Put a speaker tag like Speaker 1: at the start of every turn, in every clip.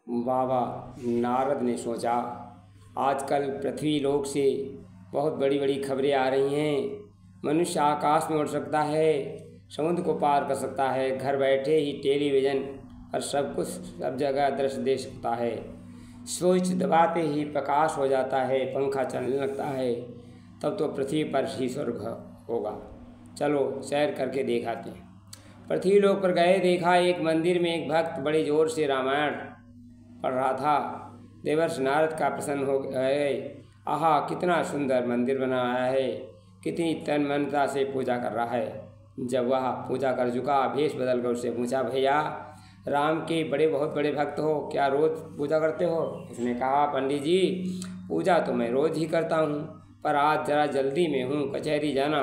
Speaker 1: बाबा नारद ने सोचा, आजकल पृथ्वी लोक से बहुत बड़ी बड़ी खबरें आ रही हैं। मनुष्य आकाश में उड़ सकता है, समुद्र को पार कर सकता है, घर बैठे ही टेलीविज़न पर सब कुछ सब जगह दृश्य दे सकता है। स्विच दबाते ही प्रकाश हो जाता है, पंखा चलने लगता है। तब तो पृथ्वी पर ही स्वर्ग होगा। चलो सैर करके देखाते हैं। पृथ्वी लोक पर गए, देखा एक मंदिर में एक भक्त बड़े जोर से रामायण पढ़ रहा था। देवर्षि नारद का प्रसन्न हो गए। आहा, कितना सुंदर मंदिर बनाया है, कितनी तन मनता से पूजा कर रहा है। जब वह पूजा कर चुका, भेष बदल कर उससे पूछा, भैया राम के बहुत बड़े भक्त हो, क्या रोज़ पूजा करते हो? उसने कहा, पंडित जी पूजा तो मैं रोज़ ही करता हूँ, पर आज जरा जल्दी में हूँ, कचहरी जाना।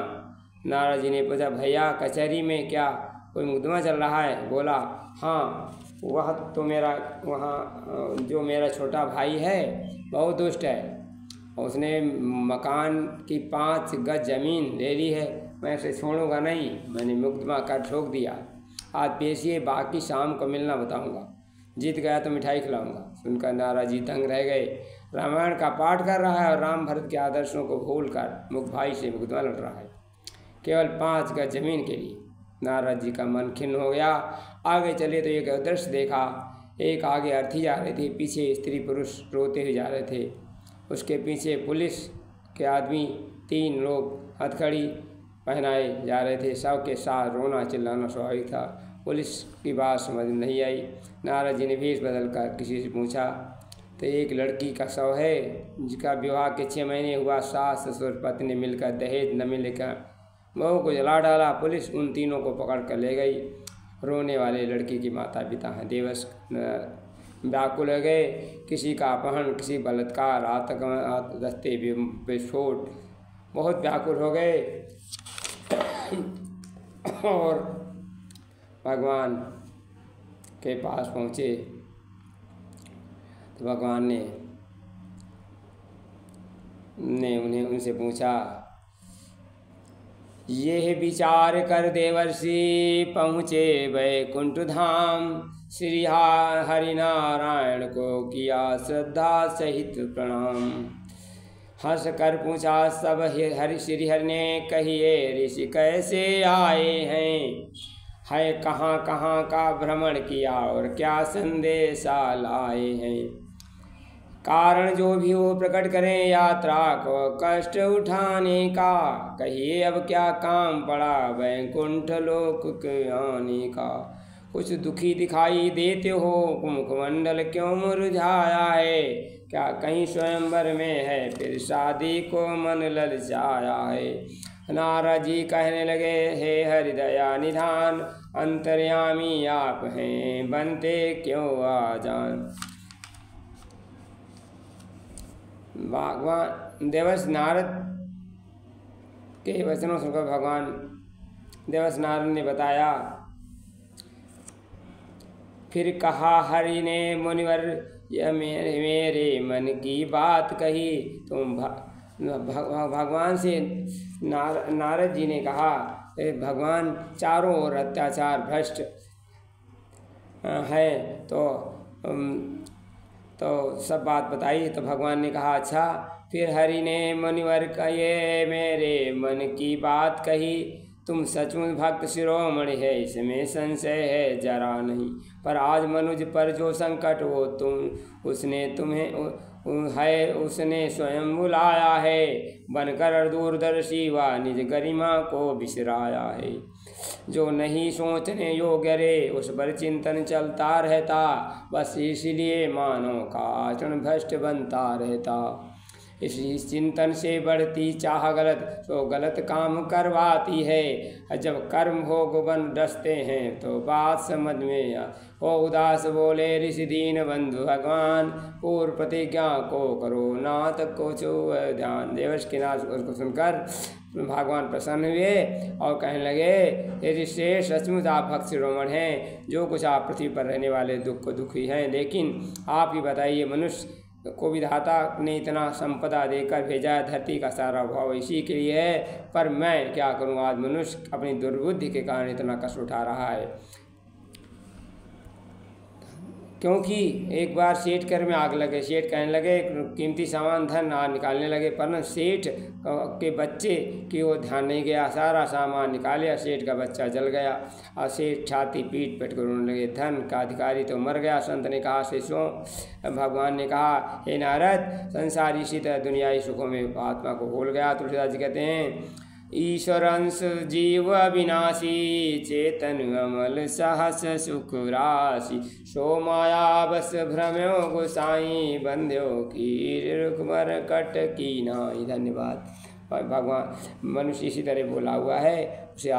Speaker 1: नारद जी ने पूछा, भैया कचहरी में क्या कोई मुकदमा चल रहा है? बोला, हाँ, वह तो जो मेरा छोटा भाई है बहुत दुष्ट है। उसने मकान की 5 गज ज़मीन ले ली है, मैं उसे छोड़ूंगा नहीं। मैंने मुकदमा कर ठोक दिया। आज पेशिए, बाकी शाम को मिलना बताऊंगा। जीत गया तो मिठाई खिलाऊंगा। सुनकर नारद जी दंग रह गए। रामायण का पाठ कर रहा है और राम भरत के आदर्शों को भूलकर मुख भाई से मुकदमा लड़ रहा है, केवल 5 गज जमीन के लिए। नारद जी का मन खिन्न हो गया। आगे चले तो एक दृश्य देखा। एक आगे अर्थी जा रहे थे, पीछे स्त्री पुरुष रोते हुए जा रहे थे। उसके पीछे पुलिस के आदमी 3 लोग हथकड़ी पहनाए जा रहे थे। सब के साथ रोना चिल्लाना स्वाभाविक था। पुलिस की बात समझ नहीं आई। नारद जी ने भेष बदल कर किसी से पूछा तो एक लड़की का शव है जिसका विवाह के 6 महीने हुआ। सास ससुर पत्नी मिलकर दहेज न मिलकर बहू को जला डाला। पुलिस उन तीनों को पकड़ कर ले गई। रोने वाले लड़की की माता पिता हैं। देवर्षि व्याकुल हो गए। किसी का अपहरण, किसी बलात्कार, आतंक, दस्ते विस्फोट, बहुत व्याकुल हो गए और भगवान के पास पहुँचे तो भगवान ने उनसे पूछा, ये विचार कर देवर्षि पहुँचे वैकुंठ धाम। श्री हरिनारायण को किया श्रद्धा सहित प्रणाम। हंस कर पूछा सब श्री हरि ने, कहिए ऋषि कैसे आए हैं? है कहाँ कहाँ का भ्रमण किया और क्या संदेशा लाए हैं? कारण जो भी हो प्रकट करें, यात्रा को कष्ट उठाने का। कहिए अब क्या काम पड़ा वैकुंठ लोक के आने का? कुछ दुखी दिखाई देते हो, मुखमंडल क्यों मुरझाया है? क्या कहीं स्वयंवर में है, फिर शादी को मन ललचाया है? नारद जी कहने लगे, हे हरिदया निधान, अंतर्यामी आप हैं, बनते क्यों आजान? भगवान देवर्षि नारद के वचनों सुनकर भगवान देवर्षि नारद ने बताया। फिर कहा हरि ने, मुनिवर यह मेरे मन की बात कही। तुम भगवान से नारद जी ने कहा, भगवान चारों ओर अत्याचार भ्रष्ट है तो सब बात बताई। तो भगवान ने कहा, अच्छा। फिर हरि ने मुनिवर का ये मेरे मन की बात कही। तुम सचमुच भक्त शिरोमणि है, इसमें संशय है जरा नहीं। पर आज मनुज पर जो संकट हो उसने स्वयं बुलाया है। बनकर दूरदर्शी व निज गरिमा को बिसराया है। जो नहीं सोचने योग्य रे, उस पर चिंतन चलता रहता। बस इसलिए मानव का आचरण भ्रष्ट बनता रहता। इसी चिंतन से बढ़ती चाह गलत, तो गलत काम करवाती है। जब कर्म भोग बन डसते हैं तो बात समझ में हो उदास बोले ऋषि दीन बंधु भगवान। पूर्व प्रतिज्ञा को करो नाथ को छो ध्यान। देवर्षि के नाथ को सुनकर भगवान प्रसन्न हुए और कहने लगे, हे ऋषि सचमुच आप भक्त शिरोमणि हैं। जो कुछ आप पृथ्वी पर रहने वाले दुख को दुखी हैं, लेकिन आप ही बताइए, मनुष्य को विधाता ने इतना संपदा देकर भेजा है, धरती का सारा भाव इसी के लिए है। पर मैं क्या करूं, आज मनुष्य अपनी दुर्बुद्धि के कारण इतना कष्ट उठा रहा है। क्योंकि एक बार सेठ घर में आग लगे। सेठ कहने लगे कीमती सामान धन निकालने लगे, पर सेठ के बच्चे की ओर ध्यान नहीं गया। सारा सामान निकाले, सेठ का बच्चा जल गया और सेठ छाती पीट पीट कर रोने लगे। धन का अधिकारी तो मर गया। संत ने कहा शिष्यों, भगवान ने कहा हे नारद, संसार इसी तरह दुनियाई सुखों में आत्मा को भूल गया। तुलसीदास जी कहते हैं ईश्वरंश जीव अविनाशी, चेतन अमल सहस सुख राशि, सो माया बस भ्रम्यो गोसाई, बंध्यो की रुकमर कट की नाई। धन्यवाद। भगवान मनुष्य इसी तरह बोला हुआ है, उसे